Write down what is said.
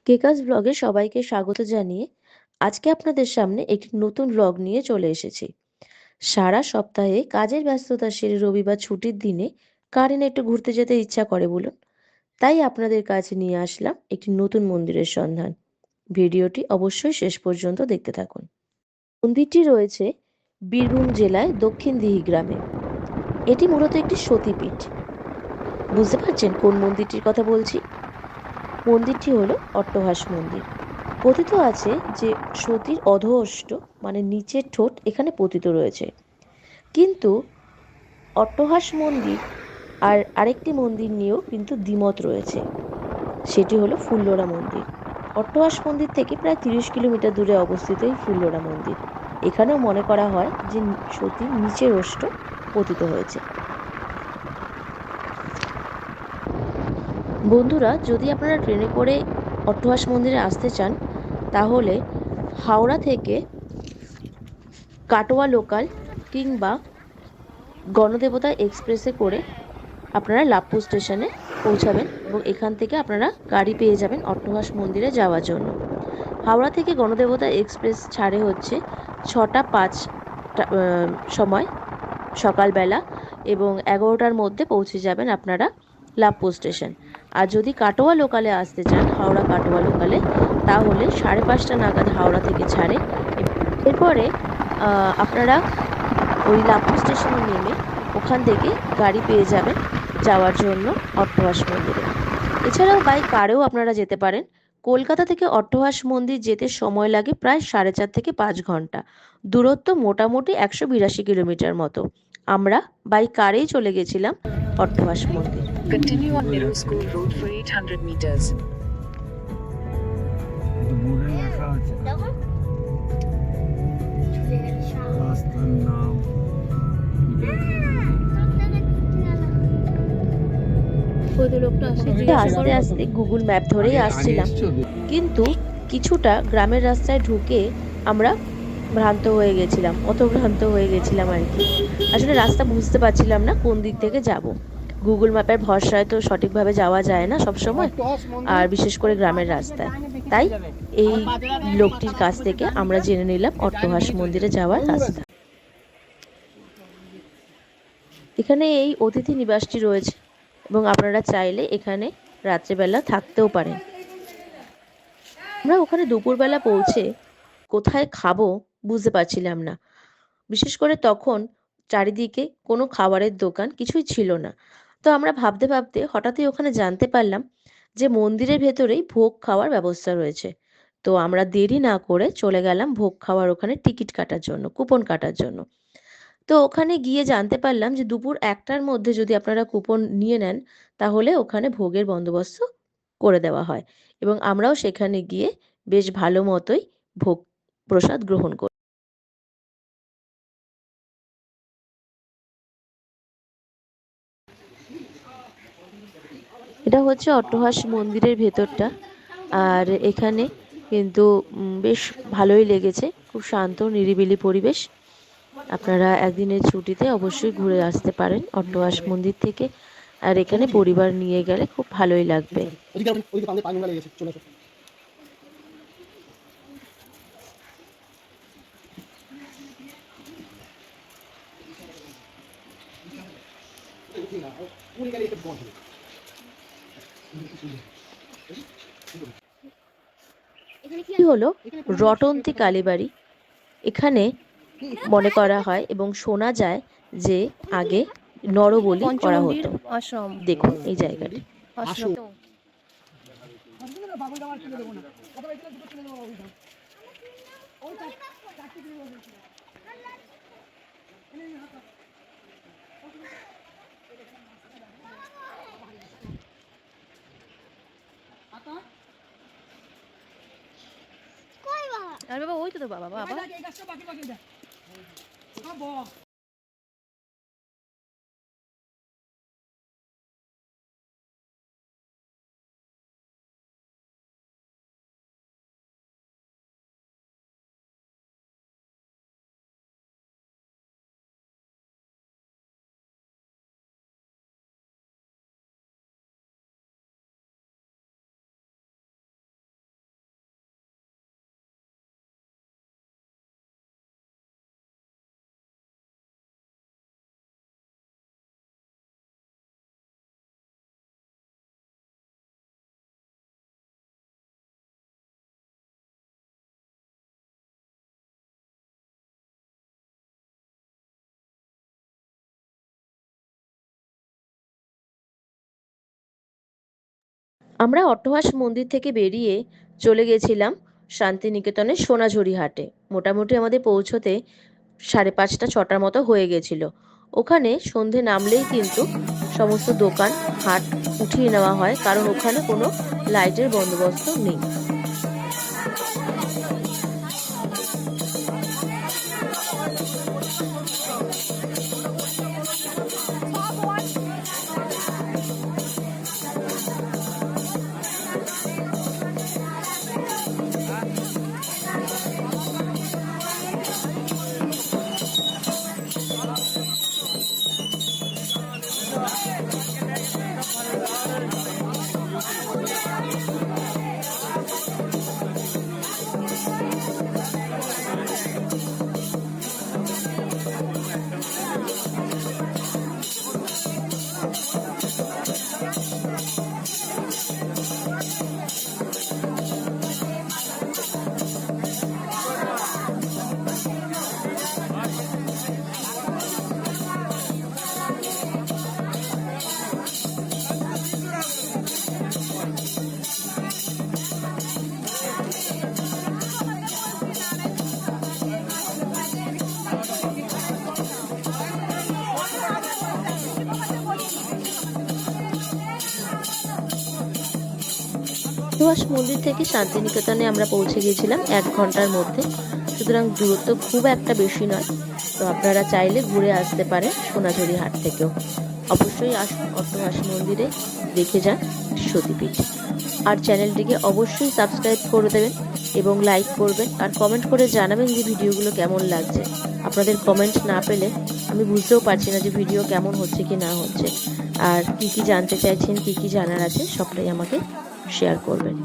কেকাস ব্লগে সবাইকে স্বাগত জানিয়ে আজকে আপনাদের সামনে একটি নতুন ব্লগ নিয়ে চলে এসেছি। সারা সপ্তাহে কাজের ব্যস্ততা সেরে রবিবার ছুটির দিনে কার না একটু ঘুরতে যেতে ইচ্ছা করে বলুন? তাই আপনাদের কাছে নিয়ে আসলাম একটি নতুন মন্দিরের সন্ধান। ভিডিওটি অবশ্যই শেষ পর্যন্ত দেখতে থাকুন। মন্দিরটি রয়েছে বীরভূম জেলায় দক্ষিণ দিহি গ্রামে। এটি মূলত একটি সতীপীঠ। বুঝতে পারছেন কোন মন্দিরটির কথা বলছি? মন্দিরটি হলো অট্টহাস মন্দির। কথিত আছে যে সতীর অধঃষ্ট মানে নিচের ঠোঁট এখানে পতিত রয়েছে। কিন্তু অট্টহাস মন্দির আর আরেকটি মন্দির নিয়েও কিন্তু দ্বিমত রয়েছে। সেটি হলো ফুল্লরা মন্দির। অট্টহাস মন্দির থেকে প্রায় 30 কিলোমিটার দূরে অবস্থিত এই ফুল্লরা মন্দির। এখানেও মনে করা হয় যে সতীর নিচের ওষ্ঠ পতিত হয়েছে। বন্ধুরা, যদি আপনারা ট্রেনে করে অট্টহাস মন্দিরে আসতে চান তাহলে হাওড়া থেকে কাটোয়া লোকাল কিংবা গণদেবতা এক্সপ্রেসে করে আপনারা লাভপুর স্টেশনে পৌঁছাবেন এবং এখান থেকে আপনারা গাড়ি পেয়ে যাবেন অট্টহাস মন্দিরে যাওয়ার জন্য। হাওড়া থেকে গণদেবতা এক্সপ্রেস ছাড়ে হচ্ছে 6:05 সময় সকালবেলা এবং 11টার মধ্যে পৌঁছে যাবেন আপনারা লাভপুর স্টেশন। আর যদি কাটোয়া লোকালে আসতে চান, হাওড়া কাটোয়া লোকালে, তাহলে 5:30 নাগাদ হাওড়া থেকে ছাড়ে। এরপরে আপনারা ওই লাভপুর স্টেশনে নেমে ওখান থেকে গাড়ি পেয়ে যাবেন যাওয়ার জন্য অট্টহাস মন্দিরে। এছাড়াও বাই কারেও আপনারা যেতে পারেন। কলকাতা থেকে অট্টহাস মন্দির যেতে সময় লাগে প্রায় 4.5 থেকে 5 ঘন্টা। দূরত্ব মোটামুটি 182 কিলোমিটার মতো। আমরা বাই কারেই চলে গেছিলাম অট্টহাস মন্দির। Continue on Nehru School Road for 800 meters. বোর্ডে লেখা আছে রাস্তার নাম। আস্তে আস্তে গুগল ম্যাপ ধরেই আসছিলাম, কিন্তু কিছুটা গ্রামের রাস্তায় ঢুকে আমরা ভ্রান্ত হয়ে গেছিলাম, ভ্রান্ত হয়ে গেছিলাম আর কি। আসলে রাস্তা বুঝতে পারছিলাম না কোন দিক থেকে যাব। গুগল ম্যাপের ভরসায় তো সঠিকভাবে যাওয়া যায় না সব সময়, আর বিশেষ করে গ্রামের রাস্তায়। তাই এই লোকটির কাছ থেকে আমরা জেনে নিলাম অট্টহাস মন্দিরে যাওয়ার রাস্তা। এখানে এই অতিথি নিবাসটি রয়েছে এবং আপনারা চাইলে এখানে রাত্রেবেলা থাকতেও পারেন। আমরা ওখানে দুপুরবেলা পৌঁছে কোথায় খাবো বুঝতে পারছিলাম না। বিশেষ করে তখন চারিদিকে কোনো খাবারের দোকান কিছুই ছিল না। তো আমরা ভাবতে ভাবতে হঠাৎই ওখানে জানতে পারলাম যে মন্দিরের ভেতরেই ভোগ খাওয়ার ব্যবস্থা রয়েছে। তো আমরা দেরি না করে চলে গেলাম ভোগ খাওয়ার ওখানে টিকিট কাটার জন্য, কুপন কাটার জন্য। তো ওখানে গিয়ে জানতে পারলাম যে দুপুর 1টার মধ্যে যদি আপনারা কুপন নিয়ে নেন তাহলে ওখানে ভোগের বন্দোবস্ত করে দেওয়া হয় এবং আমরাও সেখানে গিয়ে বেশ ভালো মতোই ভোগ প্রসাদ গ্রহণ করি। এটা হচ্ছে অট্টহাস মন্দিরের ভেতরটা। আর এখানে কিন্তু বেশ ভালোই লেগেছে, খুব শান্ত নিরিবিলি পরিবেশ। আপনারা একদিনের ছুটিতে অবশ্যই ঘুরে আসতে পারেন অট্টহাস মন্দির থেকে, আর এখানে পরিবার নিয়ে গেলে খুব ভালোই লাগবে। কি হলো রটন্তী কালীবাড়ি। এখানে মনে করা হয় এবং শোনা যায় যে আগে নরবলি করা হতো। দেখুন এই জায়গাটি। আরে বাবা, ওই তো বাবা বাবা। আমরা অট্টহাস মন্দির থেকে বেরিয়ে চলে গেছিলাম শান্তিনিকেতনের সোনাঝুরি হাটে। মোটামুটি আমাদের পৌঁছতে 5:30 6টার মতো হয়ে গেছিল। ওখানে সন্ধে নামলেই কিন্তু সমস্ত দোকান হাট উঠিয়ে নেওয়া হয়, কারণ ওখানে কোনো লাইটের বন্দোবস্ত নেই। অট্টহাস মন্দির থেকে শান্তিনিকেতনে আমরা পৌঁছে গেছিলাম 1 ঘন্টার মধ্যে, সুতরাং দূরত্ব খুব একটা বেশি নয়। তো আপনারা চাইলে ঘুরে আসতে পারেন সোনাঝুরি হাট থেকেও। অবশ্যই আসুন অট্টহাস মন্দিরে, দেখে যান সতীপীঠ। আর চ্যানেলটিকে অবশ্যই সাবস্ক্রাইব করে দেবেন এবং লাইক করবেন, আর কমেন্ট করে জানাবেন যে ভিডিওগুলো কেমন লাগছে। আপনাদের কমেন্ট না পেলে আমি বুঝতেও পারছি না যে ভিডিও কেমন হচ্ছে কি না হচ্ছে, আর কি কি জানতে চাইছেন, কি কি জানার আছে, সবটাই আমাকে শেয়ার করবেন।